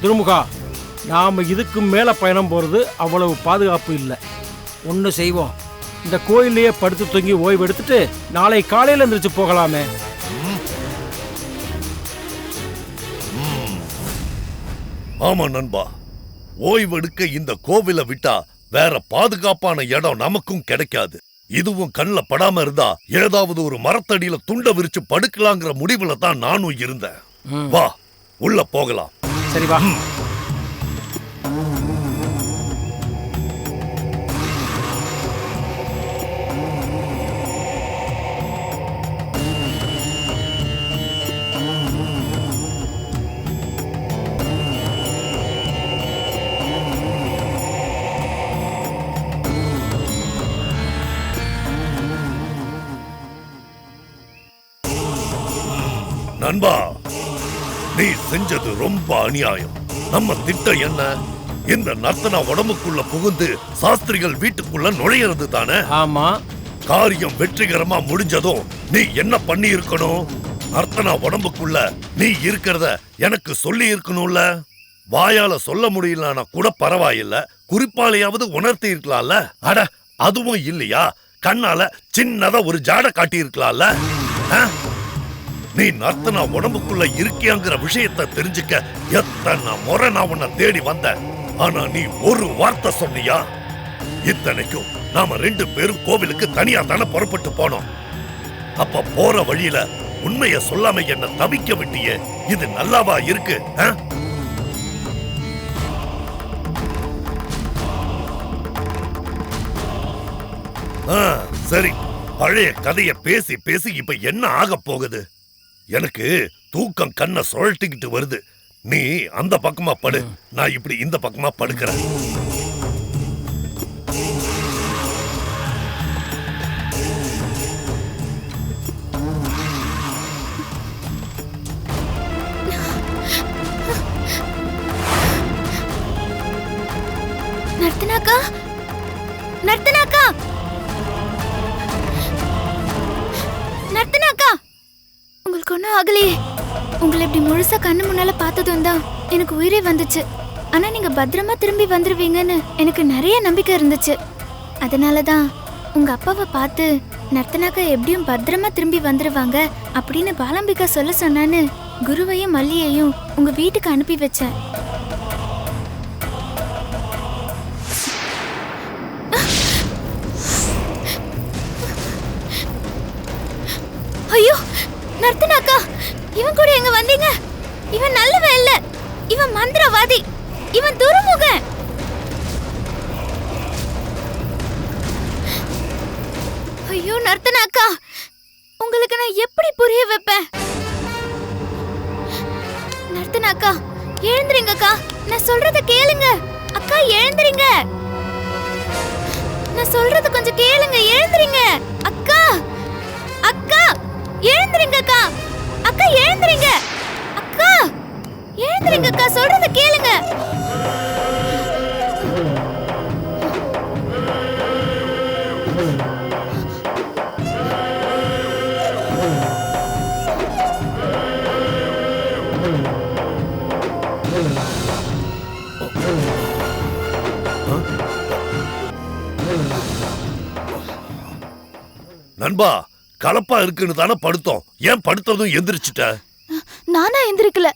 திருமுகா, நாம இதுக்கு மேல பயணம் போறது அவ்வளவு பாதுகாப்பு இல்லை. ஒன்று செய்வோம், இந்த கோயிலையே படுத்து தூங்கி ஓய்வு எடுத்துட்டு நாளை காலையில எந்திரிச்சு போகலாமே. ஆமா நண்பா, ஓய்வெடுக்க இந்த கோவிலை விட்டா வேற பாதுகாப்பான இடம் நமக்கும் கிடைக்காது. இதுவும் கண்ணில் படாம இருந்தா ஏதாவது ஒரு மரத்தடியில துண்ட விரிச்சு படுக்கலாங்கிற முடிவுல தான் நானும் இருந்தேன். வா உள்ள போகலாம். சரி வா. நண்பா, நீ செஞ்சது ரொம்ப அநியாயம். நம்ம திட்டம் என்ன? இந்த நர்த்தனா உடம்புக்குள்ள புகுந்து சாஸ்திரிகள் வீட்டுக்குள்ள நுழையிறது தானே? ஆமா. காரியம் வெற்றிகரமா முடிஞ்சதும் நீ என்ன பண்ணி இருக்கணும்? நர்த்தனா உடம்புக்குள்ள நீ இருக்கிறத எனக்கு சொல்லி இருக்கணும்ல. வாயால சொல்ல முடியலன்னா கூட பரவாயில்ல, குறிப்பாலையாவது உணர்த்தி இருக்கலாம்ல. அட அதுவும் இல்லையா? கண்ணால சின்னதா ஒரு ஜாட காட்டி இருக்கலாம்ல. நீ நர்த்தனா உடம்புக்குள்ள இருக்கியாங்கிற விஷயத்தை தெரிஞ்சுக்க எத்தனை முறை நான் உன்னை தேடி வந்தேன். ஆனா நீ ஒரு வார்த்தை சொன்னியா? இத்தனைக்கும் நாம 2 பேரும் கோவிலுக்கு தனியா தானே புறப்பட்டு போனோம். அப்ப போற வழியில உண்மைய சொல்லாம என்ன தவிக்க விட்டியே, இது நல்லாவா இருக்கு? சரி, பழைய கதைய பேசி பேசி இப்ப என்ன ஆக போகுது? எனக்கு தூக்கம் கண்ணை சுழட்டிக்கிட்டு வருது. நீ அந்த பக்கமா படு, நான் இப்படி இந்த பக்கமா படுக்கிறேன். நர்த்தனாக்கா, நர்த்தனாக்கா, நர்த்தனாக்கா, உங்களுக்கு ஒன்றும் ஆகலையே? உங்களை இப்படி முழுசா கண்ணு முன்னால பார்த்ததும் தான் எனக்கு உயிரே வந்துச்சு. ஆனா நீங்க பத்திரமா திரும்பி வந்துருவீங்கன்னு எனக்கு நிறைய நம்பிக்கை இருந்துச்சு. அதனாலதான் உங்க அப்பாவை பார்த்து நர்த்தனாக்கா எப்படியும் பத்திரமா திரும்பி வந்துருவாங்க அப்படின்னு பாலாம்பிகா சொல்ல சொன்னான்னு குருவையும் மல்லியையும் உங்க வீட்டுக்கு அனுப்பி வச்சேன். ஐயோ நர்த்தனாக்கா, இவன் கூட எங்க வந்தீங்க? இவன் நல்லவன் இல்ல, இவன் மந்திரவாதி, இவன் துருமுகன். ஐயோ நர்த்தனாக்கா, உங்களுக்கு நான் எப்படி புரிய வைப்பேன்? நர்த்தனாக்கா எழுந்திருங்கக்கா, நான் சொல்றத கேளுங்க. அக்கா எழுந்திருங்க, நான் சொல்றத கொஞ்சம் கேளுங்க. எழுந்திருங்க அக்கா, அக்கா எழுந்திருங்க அக்கா, அக்கா எழுந்திருங்க, அக்கா எழுந்திருங்க அக்கா, சொல்றத கேளுங்க. நண்பா, கலப்பா இருக்குன்னு தானே படுத்தோம். ஏன் படுத்ததும் எந்திரிச்சிட்ட? நானா எந்திரிக்கல,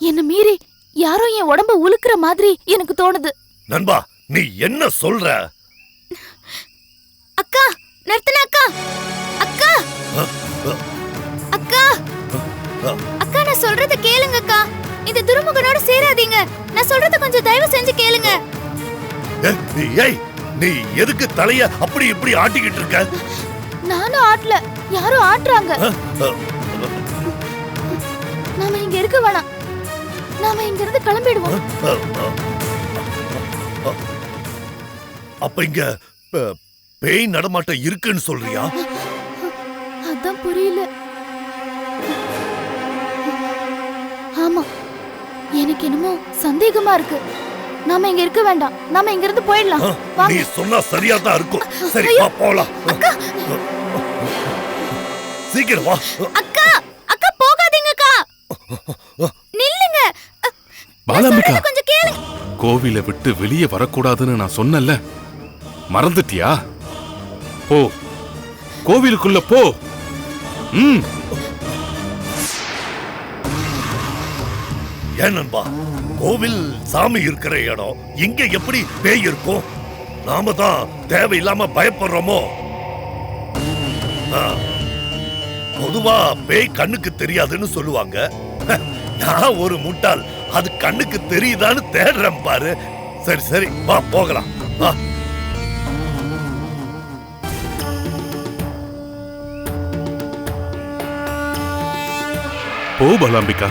என்ன மீறி யாரோ என் உடம்ப உலுக்குற மாதிரி எனக்கு தோணுது. நண்பா, நீ என்ன சொல்ற? அக்கா, நர்த்தனாக்கா, அக்கா, அக்கா, அக்கா நான் சொல்றத கேளுங்க அக்கா. இந்த துருமுகனோட சேராதீங்க. நான் சொல்றத கொஞ்சம் தயவு செஞ்சு கேளுங்க. ஏய், நீ எதுக்கு தலைய அப்படி இப்படி ஆட்டிக்கிட்டு இருக்க? நானும் ஆட்டல, யாரும் ஆட்டுறாங்க. நாம இங்க இருக்க வேணாம், நாம இங்க இருந்து கிளம்பிடுவோம். அப்ப இங்க பேய் நடமாட்டம் இருக்குன்னு சொல்றியா? அதான் புரியல. ஆமா, எனக்கு என்னமோ சந்தேகமா இருக்கு. நாம இங்க இருக்க வேண்டாம். நாம இங்க இருந்து போயிடலாம். நீ சொன்னா சரியா தான் இருக்கும். சரி வா போலாம். சீக்கிரம் வா. அக்கா, அக்கா போகாதீங்க அக்கா. நில்லுங்க. பாலாம்பிகா, கொஞ்சம் கேளுங்க. கோவிலை விட்டு வெளியே வரக்கூடாதுன்னு நான் சொன்னல, மறந்துட்டியா? போ, கோவிலுக்குள்ள போ. ஏன் நண்பா, கோவில் சாமி இருக்கிற இடம் இங்க எப்படி பேய் இருக்கும்? நாம தான் தேவையில்லாம பயப்படுறோமோ? பொதுவா பேய் கண்ணுக்கு தெரியாதுன்னு சொல்லுவாங்க. நான் ஒரு முட்டாள், அது கண்ணுக்கு தெரியுதான்னு தேடுறேன் பாரு. சரி சரி வா போகலாம். வா. போ பாலாம்பிகா,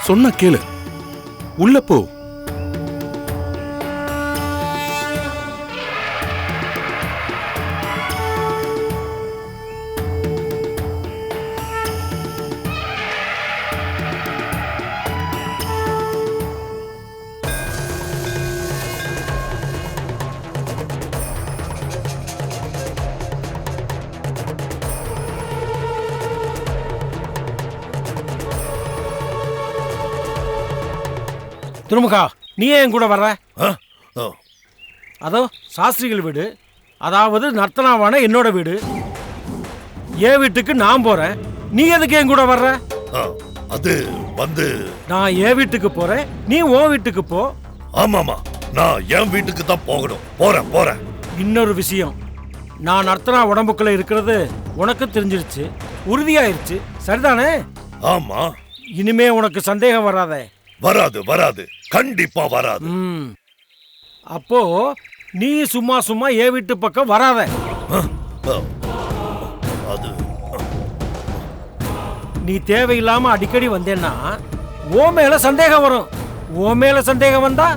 சொன்ன கேளு, உள்ள போ. திருமுகா, நீ ஏன் கூட வர்ற? ஆ, அதோ சாஸ்திரிகள் வீடு, அதாவது நர்த்தனாவான என்னோட வீடு. என் வீட்டுக்கு நான் போறேன். நீ எதுக்கு என் கூட வர்ற? அது வந்து நான் என் வீட்டுக்கு போறேன், நீ உன் வீட்டுக்கு போ. ஆமாமா, நான் என் வீட்டுக்கு தான் போகணும். போறேன் போறேன். இன்னொரு விஷயம், நான் நர்த்தனா உடம்புக்குள்ள இருக்கிறது உனக்கு தெரிஞ்சிருச்சு, உறுதியாயிருச்சு, சரிதானே? ஆமா. இனிமே உனக்கு சந்தேகம் வராதே. வராது வராது, கண்டிப்பா வராது. அப்போ நீ சும்மா சும்மா என் வீட்டு பக்கம் வராத. அது நீ தேவையில்லாம அடிக்கடி வந்தேன்னா ஓ மேல சந்தேகம் வரும். ஓ மேல சந்தேகம் வந்தா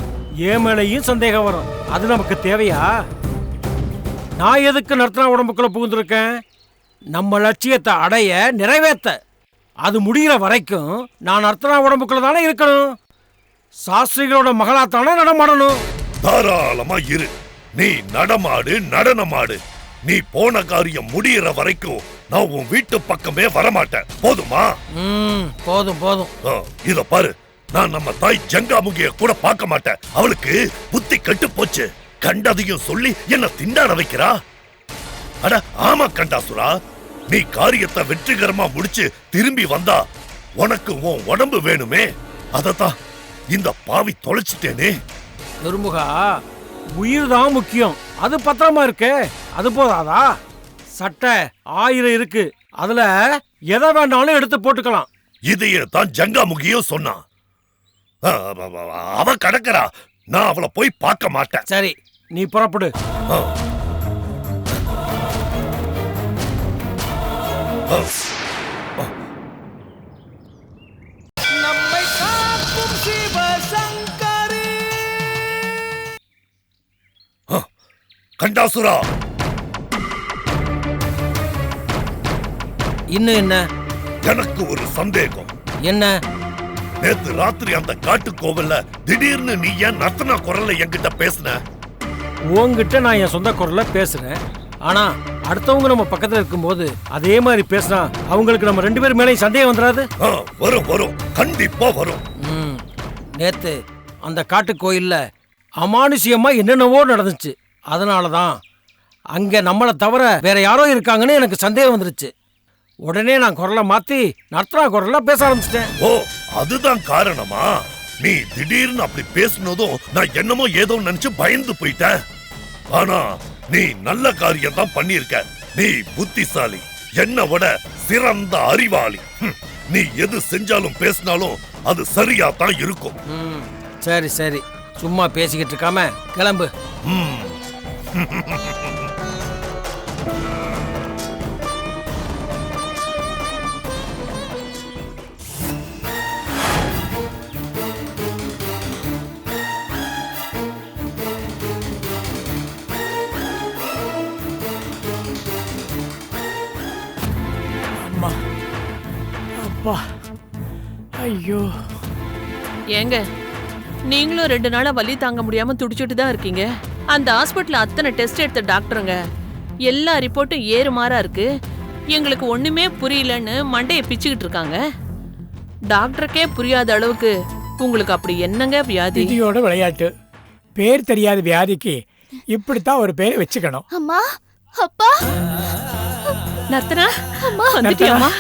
என் மேலையும் சந்தேகம் வரும். அது நமக்கு தேவையா? நான் எதுக்கு நர்த்தனா உடம்புக்குள்ள புகுந்திருக்கேன்? நம்ம லட்சியத்தை அடைய, நிறைவேற்ற. அது முடிகிற வரைக்கும் நான் நர்த்தனா உடம்புக்குள்ள தானே இருக்கணும். சாஸ்திரிகளோட மகளாத்தானே நடமாடணும். தாராளமா இரு, நீ நடமாடு, நடனமாடு. நீ போன காரியம் முடிகிற வரைக்கும் நான் உன் வீட்டு பக்கமே வரமாட்டேன். போதுமா? போதும் போதும். இத பாரு, நான் நம்ம தாய் ஜங்காமுகிய கூட பார்க்க மாட்டேன். அவளுக்கு புத்தி கெட்டு போச்சு. கண்டதையும் சொல்லி என்ன திண்டாட வைக்கிறா. அட ஆமா கண்டாசுரா, நீ காரியத்தை வெற்றிகரமா முடிச்சு திரும்பி வந்தா உனக்கு உன் உடம்பு வேணுமே. அதத்தான் இந்த பாவி தொலைச்சிட்டேனே. திருமுகா, உயிர் தான் முக்கியம். அது பத்திரமா இருக்கு, அது போதாதா? சட்டை 1000 இருக்கு, அதுல எதை வேணாலும் எடுத்து போட்டுக்கலாம். இதையே தான் ஜங்காமுகியும் சொன்னான். அவ கடக்கறா, நான் அவளை போய் பார்க்க மாட்டேன். சரி, நீ புறப்படு. நம்மை காக்கும் சிவசங்கரி. கண்டாசுரா, இன்னும் என்ன? எனக்கு ஒரு சந்தேகம். என்ன? நேத்து ராத்திரி அந்த காட்டு கோவில்ல திடீர்னு நீ ஏன் நர்த்தனா குரல்ல என்கிட்ட பேசின? உன்கிட்ட நான் என் சொந்த குரல்ல பேசுறேன். ஆனா அடுத்தவங்க நம்ம பக்கத்துல இருக்கும்போது அதே மாதிரி பேசினா அவங்களுக்கு நம்ம 2 பேர் மேலேயும் சந்தேகம் வந்துடாது? வரும் வரும், கண்டிப்பா வரும். நேத்து அந்த காட்டு கோயில்ல அமானுஷ்யமா என்னென்னவோ நடந்துச்சு. அதனாலதான் அங்க நம்மளை தவிர வேற யாரோ இருக்காங்கன்னு எனக்கு சந்தேகம் வந்துருச்சு. உடனே நான் குரலை மாத்தி நர்த்தனா குரல்ல பேச ஆரம்பிச்சிட்டேன். ஓ, அதுதான் காரணமா? நீ திடீர்னு அப்படி பேசினதும் நான் என்னமோ ஏதோ நினைச்சு பயந்து போயிட்டேன். ஆனா நீ நல்ல காரியம் தான் பண்ணிருக்க. நீ புத்திசாலி, என்னை விட சிறந்த அறிவாளி. நீ எது செஞ்சாலும் பேசினாலும் அது சரியா தான் இருக்கும். சரி சரி, சும்மா பேசிக்கிட்டு இருக்காம கிளம்பு. அப்பா ஐயோ. ஏங்க நீங்களும் 2 நாளா வலி தாங்க முடியாம துடிச்சிட்டு தான் இருக்கீங்க. அந்த ஹாஸ்பிட்டல்ல அத்தனை டெஸ்ட் எடுத்த டாக்டருங்க எல்லா ரிப்போர்ட்டும் ஏறுமாறா இருக்கு. எங்களுக்கு ஒண்ணுமே புரியலன்னு மண்டையை பிச்சுக்கிட்டு இருக்காங்க. டாக்டருக்கே புரியாத அளவுக்கு உங்களுக்கு அப்படி என்னங்க வியாதி? விதியோட விளையாட்டு. பேர் தெரியாத வியாதிக்கு இப்படித்தான் ஒரு பேரை வச்சுக்கணும். அம்மா, அப்பா, நர்த்தனா அம்மா, வந்துட்டியாமா?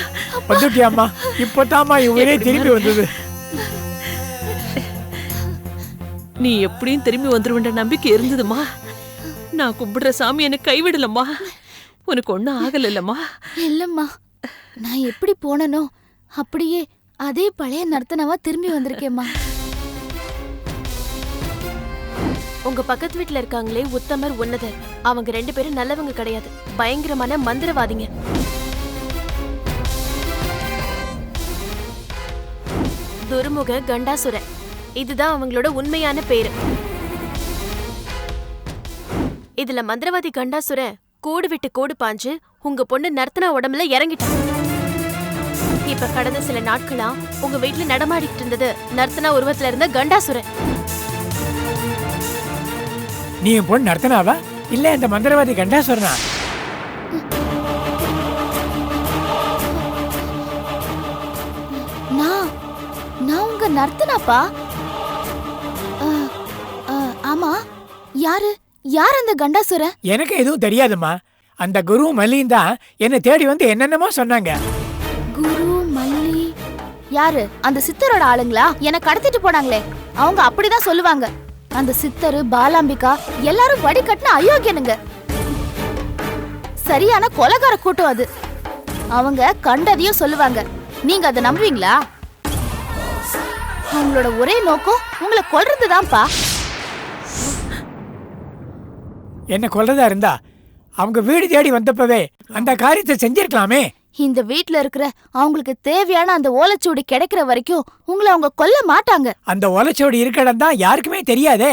வந்துட்டியாம்மா? இப்பதாம்மா இவரே திரும்பி வந்தது. நீ எப்படியும் திரும்பி வந்துருவன்ற நம்பிக்கை இருந்ததுமா. நான் கும்பிடுற சாமி எனக்கு கைவிடலம்மா. உனக்கு ஒன்றும் ஆகலல்லம்மா. இல்லம்மா, நான் எப்படி போனனோ அப்படியே அதே பழைய நர்த்தனவா திரும்பி வந்திருக்கேம்மா. உங்க பக்கத்து வீட்டுல இருக்காங்களே உத்தமர் உன்னதர், அவங்க 2 பேரும் நல்லவங்க கிடையாது, பயங்கரமான மந்திரவாதிங்க. துர்முக கண்டாசுரன், இதுதான் அவங்களோட உண்மையான பேரு. இதுல மந்திரவாதி கண்டாசுரன் கூடு விட்டு கூடு பாஞ்சு உங்க பொண்ணு நர்த்தனா உடம்புல இறங்கிட்டான். இப்ப கடந்த சில நாட்களா உங்க வீட்டுல நடமாடிட்டு இருந்தது நர்த்தனா உருவத்துல இருந்த கண்டாசுரன். நீ என் பொண்ணு நர்த்தனாவா இல்ல இந்த மந்திரவாதி கண்டாசுரனா? நான் உங்க நர்த்தனாப்பா. ஆமா, யாரு அந்த கண்டாசுரன்? எனக்கு எதுவும் தெரியாதுமா. அந்த குரு மல்லியும் தான் என்னை தேடி வந்து என்னென்னமோ சொன்னாங்க. குரு மல்லி யாரு? அந்த சித்தரோட ஆளுங்களா? என்னை கடத்திட்டு போனாங்களே அவங்க அப்படிதான் சொல்லுவாங்க. அந்த சித்தரு பாலாம்பிகா எல்லாரும் வடி கட்டின அயோக்கியனுங்க. சரியான கொலைகார கூட்டம் அது. அவங்க கண்டதையும் சொல்லுவாங்க. நீங்க அதை நம்புவீங்களா? அவங்களோட ஒரே நோக்கம் உங்களை கொல்றதுதான்ப்பா. என்ன கொல்றதா இருந்தா அவங்க வீடு தேடி வந்தப்பவே அந்த காரியத்தை செஞ்சிருக்கலாமே. இந்த வீட்ல இருக்கிற அவங்களுக்கு தேவையான அந்த ஓலைச்சுவடி கிடைக்கிற வரைக்கும் உங்களை அவங்க கொல்ல மாட்டாங்க. அந்த ஓலைச்சுவடி இருக்க இடம் தான் யாருக்குமே தெரியாதே.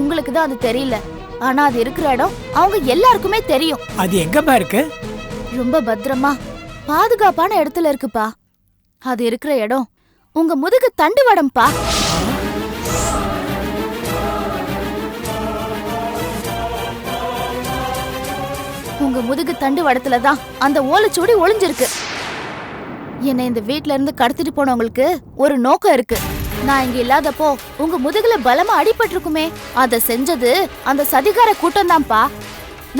உங்களுக்கு தான் அது தெரியல, ஆனா அது இருக்கிற இடம் அவங்க எல்லாருக்குமே தெரியும். அது எங்கம்மா இருக்கு? ரொம்ப பத்திரமா பாதுகாப்பான இடத்துல இருக்குப்பா. அது இருக்கிற இடம் உங்க முதுகு தண்டுவடம்பா. உங்க முதுகு தண்டுவடத்துல தான் அந்த ஓலைச்சுவடி ஒளிஞ்சிருக்கு. என்னை இந்த வீட்ல இருந்து கடத்திட்டு போனவங்களுக்கு ஒரு நோக்கம் இருக்கு. நான் இங்க இல்லாதப்போ உங்க முதுகுல பலமா அடிபட்டிருக்குமே, அத செஞ்சது அந்த சதிகார கூட்டம் தான்ப்பா.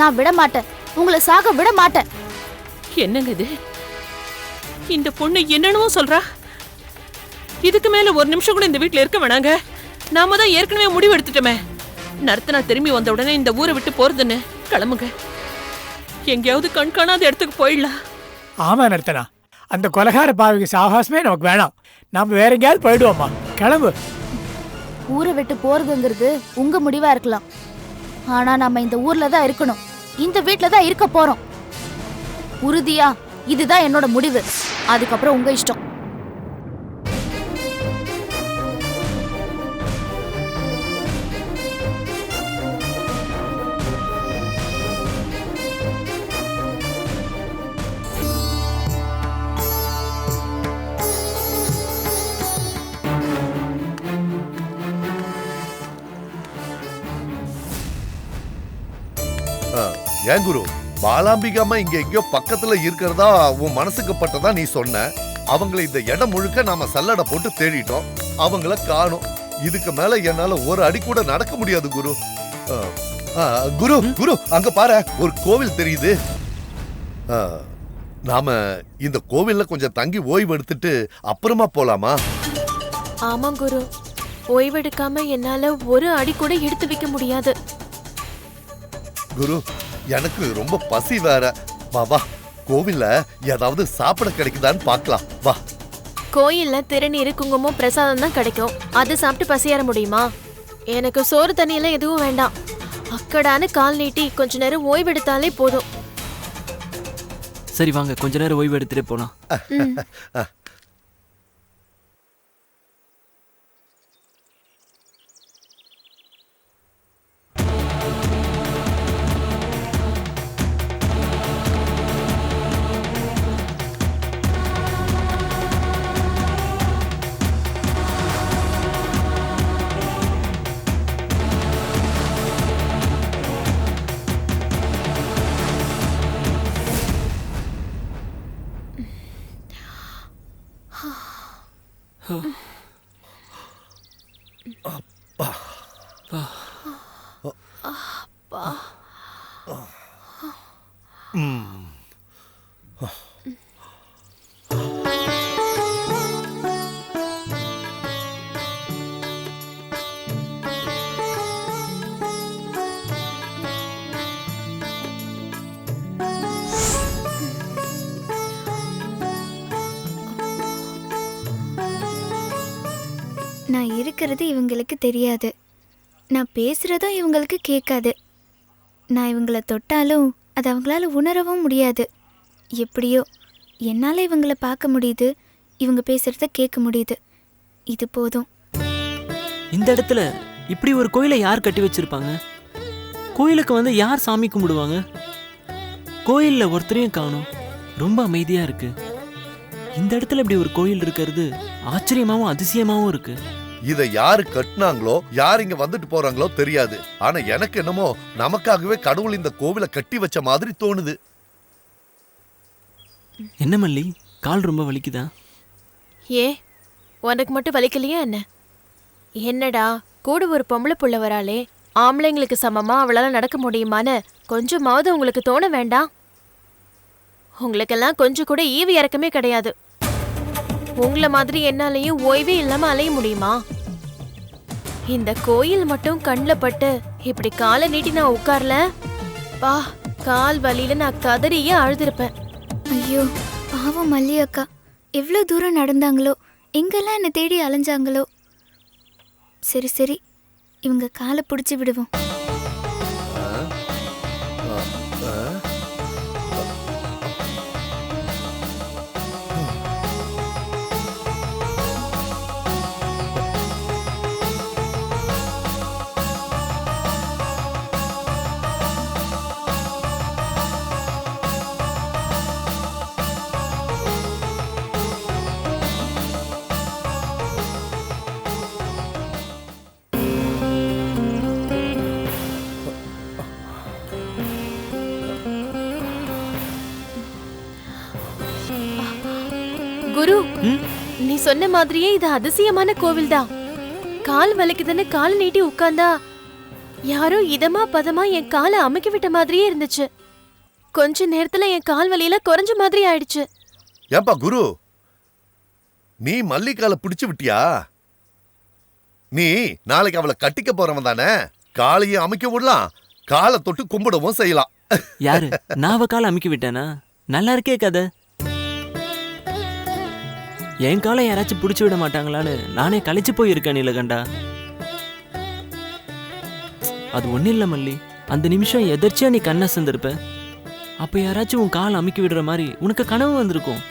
நான் விட மாட்டேன், உங்களை சாக விட மாட்டேன். என்னங்க இது? இந்த பொண்ணு என்னென்னவோ சொல்றா. இதுக்கு மேல ஒரு நிமிஷம் கூட இந்த வீட்டுல இருக்க வேணாங்க. நாம தான் ஏற்கனவே முடிவு எடுத்துட்டோமே. நர்த்தனா திரும்பி வந்த உடனே இந்த ஊரை விட்டு போறதுன்னு. கிளம்புங்க, எங்கேயாவது கண்காணாத இடத்துக்கு போயிடலாம். ஆமா நர்த்தனா, அந்த கொலகார பாவிக்கு சாகாசமே நமக்கு வேணாம். நாம வேற எங்கேயாவது போயிடுவோம்மா. கிளம்பு. ஊரை விட்டு போறதுங்கிறது உங்க முடிவா இருக்கலாம், ஆனா நம்ம இந்த ஊர்ல தான் இருக்கணும், இந்த வீட்ல தான் இருக்க போறோம். உறுதியா இதுதான் என்னோட முடிவு. அதுக்கப்புறம் உங்க இஷ்டம். ஏன் குரு, பாலாம்பிகாமா இங்க எங்கயோ பக்கத்துல இருக்கிறதா உன் மனசுக்கு பட்டதா நீ சொன்ன. அவங்களை இந்த இடம் முழுக்க நாம சல்லடை போட்டு தேடிட்டோம், அவங்கள காணோம். இதுக்கு மேல என்னால ஒரு அடி கூட நடக்க முடியாது குரு. குரு குரு அங்க பாரு, ஒரு கோவில் தெரியுது. நாம இந்த கோவில்ல கொஞ்சம் தங்கி ஓய்வு எடுத்துட்டு அப்புறமா போலாமா? ஆமா குரு, ஓய்வெடுக்காம என்னால ஒரு அடி கூட எடுத்து வைக்க முடியாது. குரு, எனக்கு ரொம்ப பசி வேற. வா வா, கோவில்ல ஏதாவது சாப்பிட கிடைக்குதான்னு பார்க்கலாம் வா. கோயில்ல திருநீர் குங்குமம் பிரசாதம் தான் கிடைக்கும், அது சாப்பிட்டு பசியார முடியுமா? எனக்கு சோறு தண்ணி எல்லாம் எதுவும் வேண்டாம். அக்கடான்னு கால் நீட்டி கொஞ்ச நேரம் ஓய்வெடுத்தாலே போதும். சரி வாங்க, கொஞ்ச நேரம் ஓய்வு எடுத்துட்டு போலாம். நான் இருக்கிறது இவங்களுக்கு தெரியாது, நான் பேசுறதும் இவங்களுக்கு கேட்காது. நான் இவங்கள தொட்டாலும் அது அவங்களால உணரவும் முடியாது. எப்படியோ என்னால் இவங்கள பார்க்க முடியுது, இவங்க பேசுறத கேட்க முடியுது. இது போதும். இந்த இடத்துல இப்படி ஒரு கோயிலை யார் கட்டி வச்சிருப்பாங்க? கோயிலுக்கு வந்து யார் சாமி கும்பிடுவாங்க? கோயில்ல ஒருத்தரையும் காணோம், ரொம்ப அமைதியா இருக்கு. இந்த இடத்துல இப்படி ஒரு கோயில் இருக்கிறது ஆச்சரியமாவும் அதிசயமாவும் இருக்கு. இதை யாரு கட்டினாங்களோ, யார் இங்க வந்துட்டு போறாங்களோ தெரியாது. ஆனா எனக்கு என்னமோ நமக்காகவே கடவுள் இந்த கோவிலை கட்டி வச்ச மாதிரி தோணுது. என்ன மல்லி, கால் ரொம்ப வலிக்குதா? ஏ, உனக்கு மட்டும் வலிக்கலையா என்ன? என்னடா கூட ஒரு பொம்பளை புள்ள வராளே, ஆம்பளைங்களுக்கு சமமா அவளால நடக்க முடியுமான்னு கொஞ்சமாவது உங்களுக்கு தோண வேண்டாம்? உங்களுக்கெல்லாம் கொஞ்சம் கூட ஈவு இறக்கமே கிடையாது. உங்களை மாதிரி என்னாலையும் ஓய்வே இல்லாம அலைய முடியுமா? இந்த கோயில் மட்டும் கண்ணில் பட்டு இப்படி காலை நீட்டி நான் உட்கார்ல, பா, கால் வலியில நான் கதறியே அழுதுருப்பேன். ஐயோ பாவம் மல்லி அக்கா, எவ்வளோ தூரம் நடந்தாங்களோ, எங்கெல்லாம் என்னை தேடி அலைஞ்சாங்களோ. சரி சரி, இவங்க காலை பிடிச்சி விடுவோம். குரு, நீ சொன்ன மாதிரியே இது அதிசயமான கோவில் தான். கால் வலிக்குதுன்னு கால் நீட்டி உட்கார்ந்தா யாரோ இதமா பதமா என் காலை அமுக்கி விட்ட மாதிரியே இருந்துச்சு. கொஞ்ச நேரத்துல என் கால் வலியில குறைஞ்ச மாதிரி ஆயிடுச்சு. ஏப்பா குரு, நீ மல்லிகால பிடிச்சு விட்டியா? நீ நாளைக்கு அவளை கட்டிக்க போறவன் தானே, காலையை அமைக்க விடலாம், காலை தொட்டு கும்பிடவும் செய்யலாம். யாரு? நான் அவ காலை அமுக்கி விட்டேனா? நல்லா இருக்கே கதை. என் காலை யாராச்சும் பிடிச்சி விட மாட்டாங்களான்னு நானே கழிச்சு போயிருக்கேன் நீலகண்டா. அது ஒன்றும் இல்லை மல்லி, அந்த நிமிஷம் எதர்ச்சியா நீ கண்ணை சந்திருப்ப. அப்போ யாராச்சும் உன் கால் அமுக்கி விடுற மாதிரி உனக்கு கனவு வந்திருக்கும்.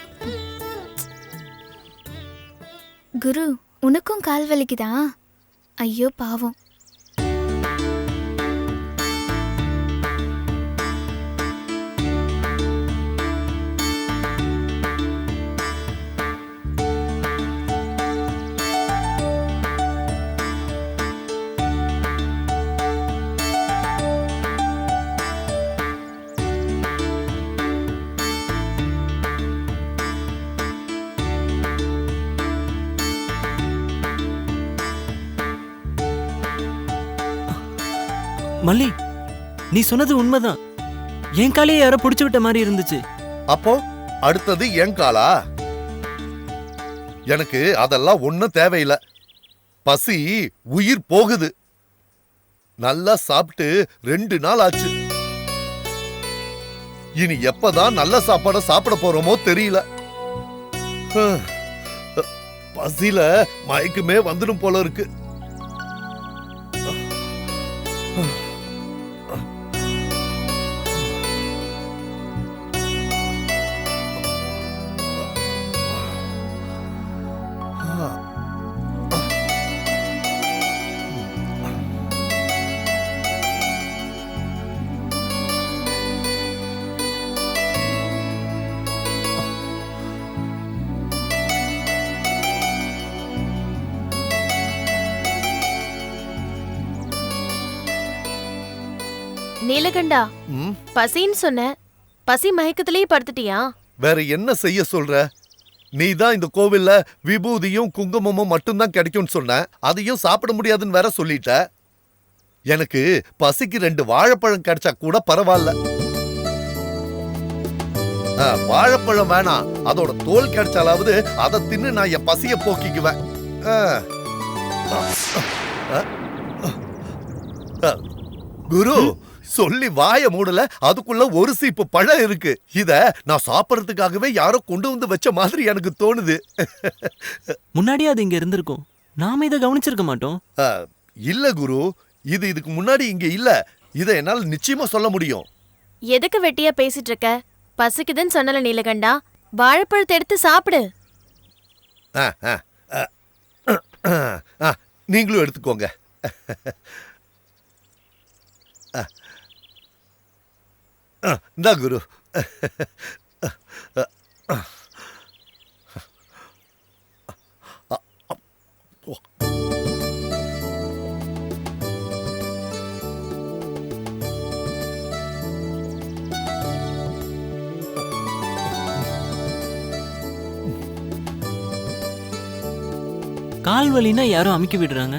குரு, உனக்கும் கால் வலிக்குதா? ஐயோ பாவம். மல்லி, நீ சொன்னது உண்மைதான். என் காலையே யாரோ பிடிச்சு விட்ட மாதிரி இருந்துச்சு. அப்போ அடுத்தது என் காலா? எனக்கு அதெல்லாம் ஒண்ணும் தேவையில்லை. பசி உயிர் போகுது. நல்லா சாப்பிட்டு 2 நாள் ஆச்சு. இனி எப்பதான் நல்ல சாப்பாட சாப்பிட போறோமோ தெரியல. பசியில மயக்குமே வந்துடும் போல இருக்கு. நீலகண்டா, பசின்னு சொன்ன, பசி மயக்கத்திலேயே படுத்துட்டியா? வேற என்ன செய்ய சொல்ற? நீ தான் இந்த கோவில்ல விபூதியும் குங்குமமும் மட்டும்தான் கிடைக்கும்னு சொன்ன, அதையும் சாப்பிட முடியாதுன்னு வேற சொல்லிட்ட. எனக்கு பசிக்கு 2 வாழைப்பழம் கிடைச்சா கூட பரவாயில்ல. வாழைப்பழம் வேணாம், அதோட தோல் கிடைச்சாலாவது அதை தின்னு நான் என் பசிய போக்கிக்குவேன். குரு சொல்லி வாய மூடல, அதுக்குள்ள ஒரு சீப்பு பழம் இருக்கு. இத நான் சாப்பிடறதுக்காகவே யாரோ கொண்டு வந்து வச்ச மாதிரி எனக்கு தோணுது. முன்னாடியே அது இங்க இருந்திருக்கும், நாம இதை கவனிச்சிருக்க மாட்டோம். இல்ல குரு, இதுக்கு முன்னாடி இங்க இல்ல. இத என்னால நிச்சயமா சொல்ல முடியும். எதுக்கு வெட்டியா பேசிட்டு இருக்க? பசிக்குதுன்னு சொன்னல நீலகண்டா, வாழைப்பழத்தை எடுத்து சாப்பிடு. நீங்களும் எடுத்துக்கோங்க. இந்தா குரு. கால் வலினா யாரும் அமுக்கி விடுறாங்க,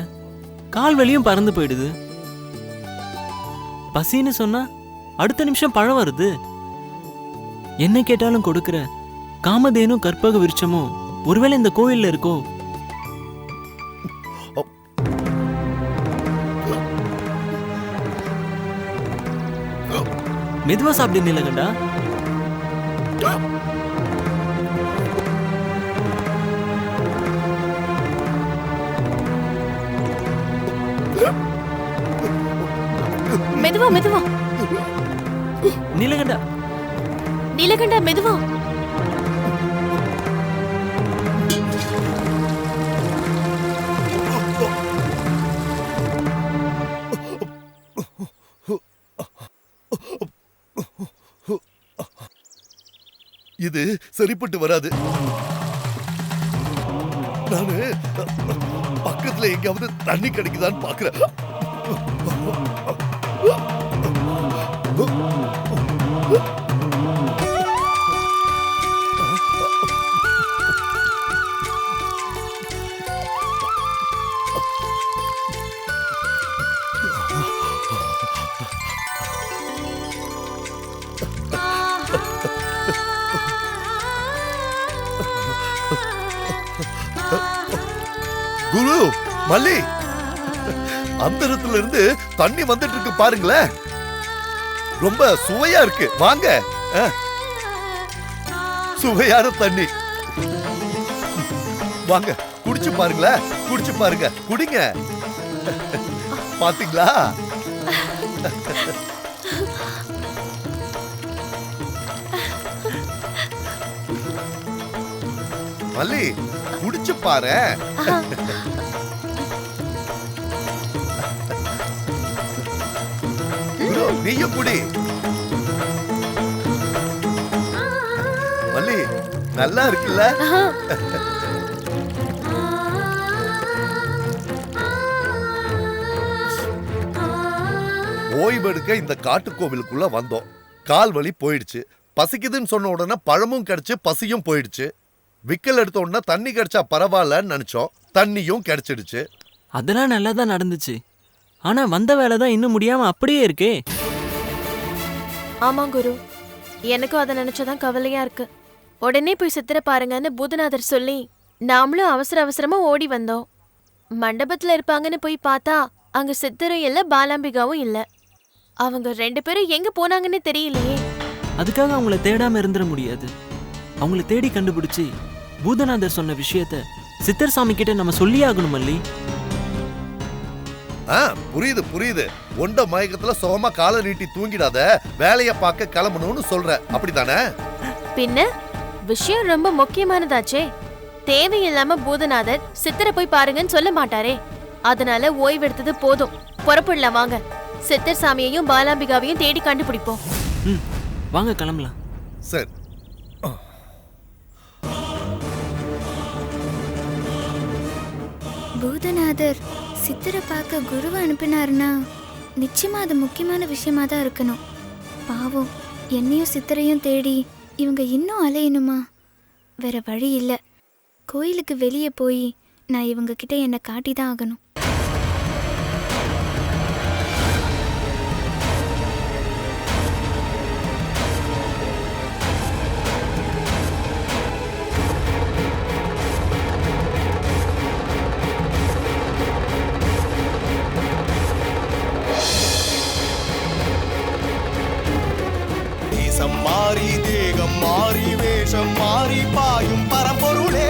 கால் வலியும் பறந்து போயிடுது. பசின்னு சொன்னா அடுத்த நிமிஷம் பழம் வருது. என்ன கேட்டாலும் கொடுக்கிற காமதேனும் கற்பக விருட்சமும் ஒருவேளை இந்த கோயில்ல இருக்கோ? மெதுவா சாப்பிடு நீலகண்டா. மெதுவா மெதுவா நீலகண்டா, நீலகண்டா மெதுவா. இது சரிப்பட்டு வராது. நானு பக்கத்துல எங்கேயாவது தண்ணி கிடைக்குதான்னு பாக்குறேன். குரு, மல்லி, அந்தரத்துல இருந்து தண்ணி வந்துட்டு இருக்கு பாருங்களேன். ரொம்ப சுவையா இருக்கு. வாங்க. சுவையான தண்ணி. வாங்க குடிச்சு பாருங்களேன். குடிச்சு பாருங்க, குடிங்க. பாத்தீங்களா? மல்லி, குடிச்சு பாரு. நீயும் குடி. மல்லி, நல்லா இருக்குல்ல? ஓய்வெடுக்க இந்த காட்டுக்கோவிலுக்குள்ள வந்தோம். கால் வலி போயிடுச்சு. பசிக்குதுன்னு சொன்ன உடனே பழமும் கிடைச்சு, பசியும் போயிடுச்சு. விக்கல் எடுத்த உடனே தண்ணி கிடைச்சா பரவாயில்லன்னு நினைச்சோம். தண்ணியும் கிடைச்சிடுச்சு. அதெல்லாம் நல்லா தான் நடந்துச்சு. ஆனா வந்த வேலை தான் இன்னும் முடியாம அப்படியே இருக்கே. ஆமா குரு, எனக்கும் அதை நினைச்சதான் கவலையா இருக்கு. உடனே போய் சித்திர பாருங்கன்னு பூதநாதர் சொல்லி நாமளும் அவசர அவசரமா ஓடி வந்தோம். மண்டபத்துல இருப்பாங்கன்னு போய் பார்த்தா அங்க சித்தரும் இல்ல, பாலாம்பிகாவும் இல்ல. அவங்க 2 பேரும் எங்க போனாங்கன்னு தெரியலையே. அதுக்காக அவங்கள தேடாம இருந்துட முடியாது. அவங்கள தேடி கண்டுபிடிச்சு பூதநாதர் சொன்ன விஷயத்த சித்தர் சாமி கிட்ட நம்ம சொல்லியே ஆகணும் மல்லி. புரியுது புரியுது. ஒண்ட மயக்கத்துல சுகமா காலை நீட்டி தூங்கிடாத, வேலைய பார்க்க கிளம்பணும்னு சொல்ற, அப்படித்தானே? பின்ன விஷயம் ரொம்ப முக்கியமானதாச்சே. தேவையில்லாம பூதநாதர் சித்தரை போய் பாருங்கன்னு சொல்ல மாட்டாரே. அதனால ஓய்வெடுத்தது போதும். புறப்படலாம் வாங்க. சித்தர் சாமியையும் பாலாம்பிகாவையும் தேடி கண்டுபிடிப்போம். வாங்க கிளம்பலாம். சரி. பூதநாதர் சித்தரை பார்க்க குருவை அனுப்பினாருன்னா நிச்சயமா அது முக்கியமான விஷயமா தான் இருக்கணும். பாவம், என்னையும் சித்தரையும் தேடி இவங்க இன்னும் அலையணுமா? வேற வழி இல்லை. கோயிலுக்கு வெளியே போய் நான் இவங்க கிட்ட என்னை காட்டி தான் ஆகணும். மாறி தேகம் மாறி வேஷம் மாறி பாயும் பரம்பொருளே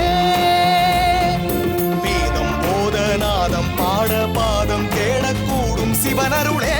வேதம் போதநாதம் பாட பாதம் தேடக்கூடும் சிவனருளே